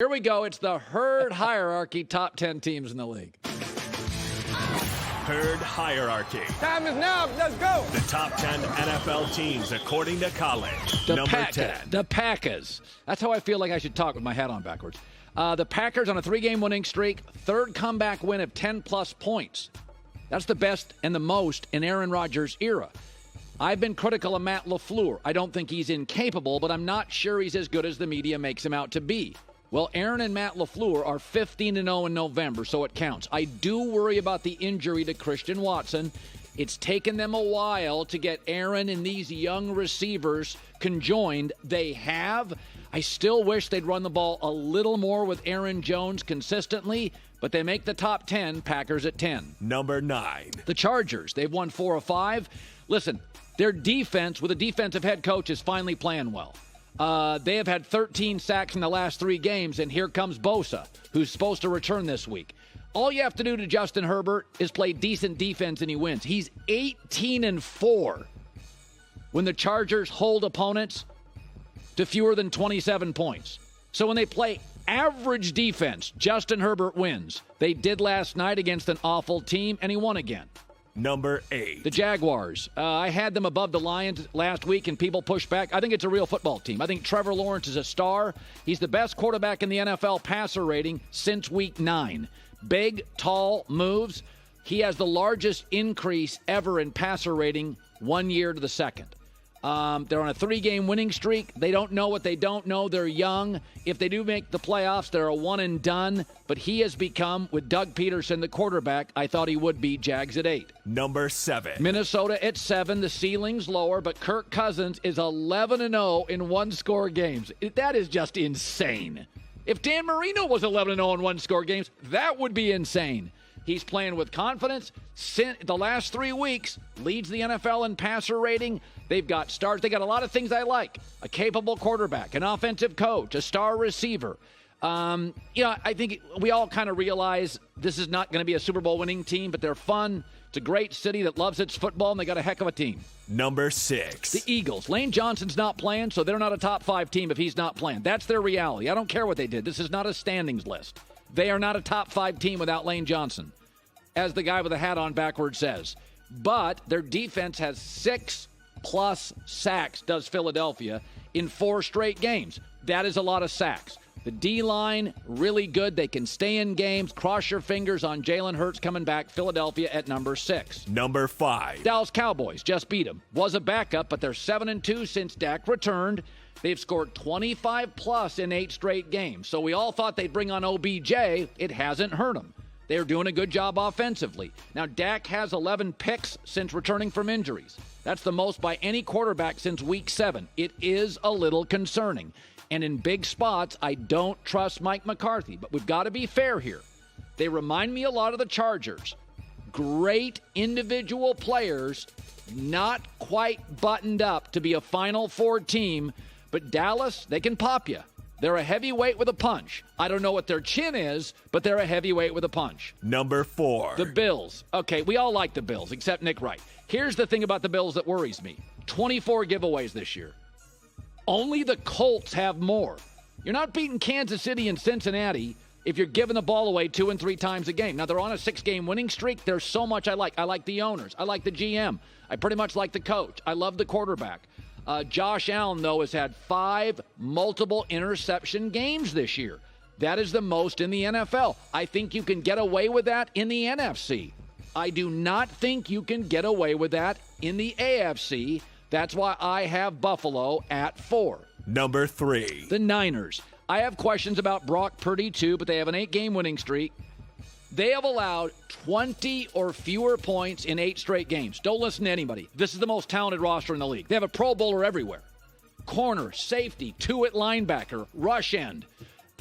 Here we go. It's the Herd Hierarchy top 10 teams in the league. Herd Hierarchy. Time is now. Let's go. The top 10 NFL teams according to Colin. Number 10. The Packers. That's how I feel like I should talk with my hat on backwards. The Packers on a 3-game winning streak. Third comeback win of 10-plus points. That's the best and the most in Aaron Rodgers' era. I've been critical of Matt LaFleur. I don't think he's incapable, but I'm not sure he's as good as the media makes him out to be. Well, Aaron and Matt LaFleur are 15-0 in November, so it counts. I do worry about the injury to Christian Watson. It's taken them a while to get Aaron and these young receivers conjoined. They have. I still wish they'd run the ball a little more with Aaron Jones consistently, but they make the top 10, Packers at 10. Number 9. The Chargers. They've won 4 of 5. Listen, their defense with a defensive head coach is finally playing well. They have had 13 sacks in the last 3 games, and here comes Bosa, who's supposed to return this week. All you have to do to Justin Herbert is play decent defense, and he wins. He's 18-4 when the Chargers hold opponents to fewer than 27 points. So when they play average defense, Justin Herbert wins. They did last night against an awful team, and he won again. Number 8. The Jaguars. I had them above the Lions last week, and people pushed back. I think it's a real football team. I think Trevor Lawrence is a star. He's the best quarterback in the NFL passer rating since week 9. Big, tall moves. He has the largest increase ever in passer rating 1 year to the second. They're on a 3-game winning streak. They don't know what they don't know. They're young. If they do make the playoffs, they're a one and done. But he has become, with Doug Peterson, the quarterback, I thought he would be. Jags at 8. Number 7. Minnesota at 7. The ceiling's lower, but Kirk Cousins is 11-0 in one-score games. That is just insane. If Dan Marino was 11-0 in one-score games, that would be insane. He's playing with confidence. The last 3 weeks, leads the NFL in passer rating. They've got stars. They got a lot of things I like. A capable quarterback, an offensive coach, a star receiver. I think we all kind of realize this is not going to be a Super Bowl winning team, but they're fun. It's a great city that loves its football, and they got a heck of a team. Number 6. The Eagles. Lane Johnson's not playing, so they're not a top 5 team if he's not playing. That's their reality. I don't care what they did. This is not a standings list. They are not a top 5 team without Lane Johnson, as the guy with the hat on backwards says. But their defense has 6+ sacks, does Philadelphia, in 4 straight games. That is a lot of sacks. The D-line, really good. They can stay in games. Cross your fingers on Jalen Hurts coming back. Philadelphia at number 6. Number 5. Dallas Cowboys just beat them. Was a backup, but they're 7-2 since Dak returned. They've scored 25+ in 8 straight games. So we all thought they'd bring on OBJ. It hasn't hurt them. They're doing a good job offensively. Now, Dak has 11 picks since returning from injuries. That's the most by any quarterback since week 7. It is a little concerning. And in big spots, I don't trust Mike McCarthy. But we've got to be fair here. They remind me a lot of the Chargers. Great individual players, not quite buttoned up to be a Final Four team. But Dallas, they can pop you. They're a heavyweight with a punch. I don't know what their chin is, but they're a heavyweight with a punch. Number 4. The Bills. Okay, we all like the Bills, except Nick Wright. Here's the thing about the Bills that worries me. 24 giveaways this year. Only the Colts have more. You're not beating Kansas City and Cincinnati if you're giving the ball away 2 and 3 times a game. Now, they're on a 6-game winning streak. There's so much I like. I like the owners. I like the GM. I pretty much like the coach. I love the quarterback. Josh Allen, though, has had 5 multiple interception games this year. That is the most in the NFL. I think you can get away with that in the NFC. I do not think you can get away with that in the AFC. That's why I have Buffalo at 4. Number 3. The Niners. I have questions about Brock Purdy, too, but they have an 8-game winning streak. They have allowed 20 or fewer points in 8 straight games. Don't listen to anybody. This is the most talented roster in the league. They have a Pro Bowler everywhere. Corner, safety, 2 at linebacker, rush end.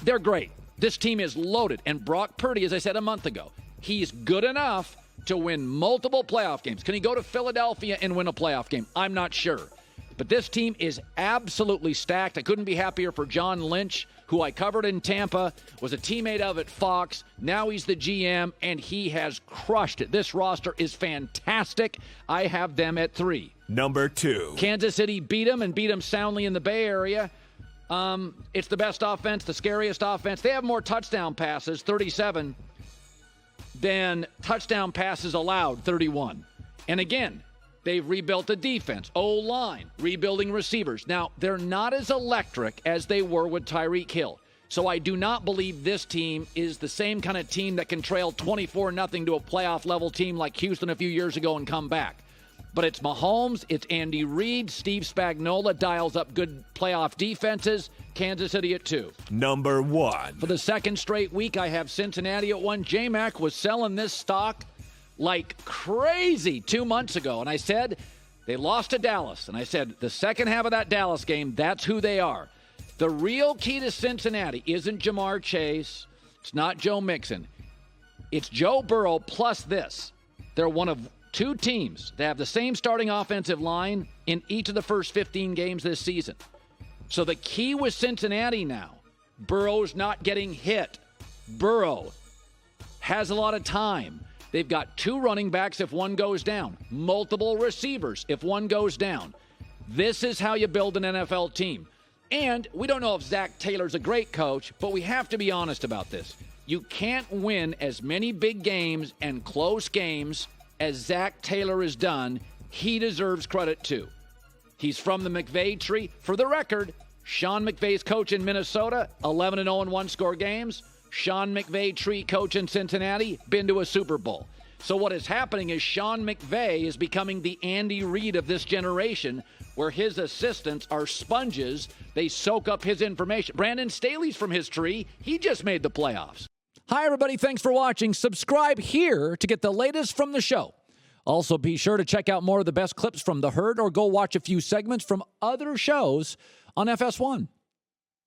They're great. This team is loaded. And Brock Purdy, as I said a month ago, he's good enough to win multiple playoff games. Can he go to Philadelphia and win a playoff game? I'm not sure. But this team is absolutely stacked. I couldn't be happier for John Lynch, who I covered in Tampa, was a teammate of at Fox. Now he's the GM, and he has crushed it. This roster is fantastic. I have them at 3. Number 2. Kansas City beat them and beat them soundly in the Bay Area. It's the best offense, the scariest offense. They have more touchdown passes, 37, than touchdown passes allowed, 31. And again, they've rebuilt the defense, O-line, rebuilding receivers. Now, they're not as electric as they were with Tyreek Hill. So I do not believe this team is the same kind of team that can trail 24-0 to a playoff-level team like Houston a few years ago and come back. But it's Mahomes, it's Andy Reid, Steve Spagnuolo dials up good playoff defenses, Kansas City at 2. Number 1. For the second straight week, I have Cincinnati at 1. J-Mac was selling this stock like crazy 2 months ago, and I said they lost to Dallas. And I said the second half of that Dallas game, that's who they are. The real key to Cincinnati isn't Jamar Chase. It's not Joe Mixon. It's Joe Burrow plus this. They're one of 2 teams that have the same starting offensive line in each of the first 15 games this season. So the key with Cincinnati now, Burrow's not getting hit. Burrow has a lot of time. They've got 2 running backs if one goes down, multiple receivers if one goes down. This is how you build an NFL team. And we don't know if Zach Taylor's a great coach, but we have to be honest about this. You can't win as many big games and close games as Zach Taylor has done. He deserves credit too. He's from the McVay tree. For the record, Sean McVay's coach in Minnesota, 11-0 in one-score games. Sean McVay tree coach in Cincinnati, been to a Super Bowl. So what is happening is Sean McVay is becoming the Andy Reid of this generation, where his assistants are sponges. They soak up his information. Brandon Staley's from his tree. He just made the playoffs. Hi, everybody. Thanks for watching. Subscribe here to get the latest from the show. Also, be sure to check out more of the best clips from The Herd or go watch a few segments from other shows on FS1.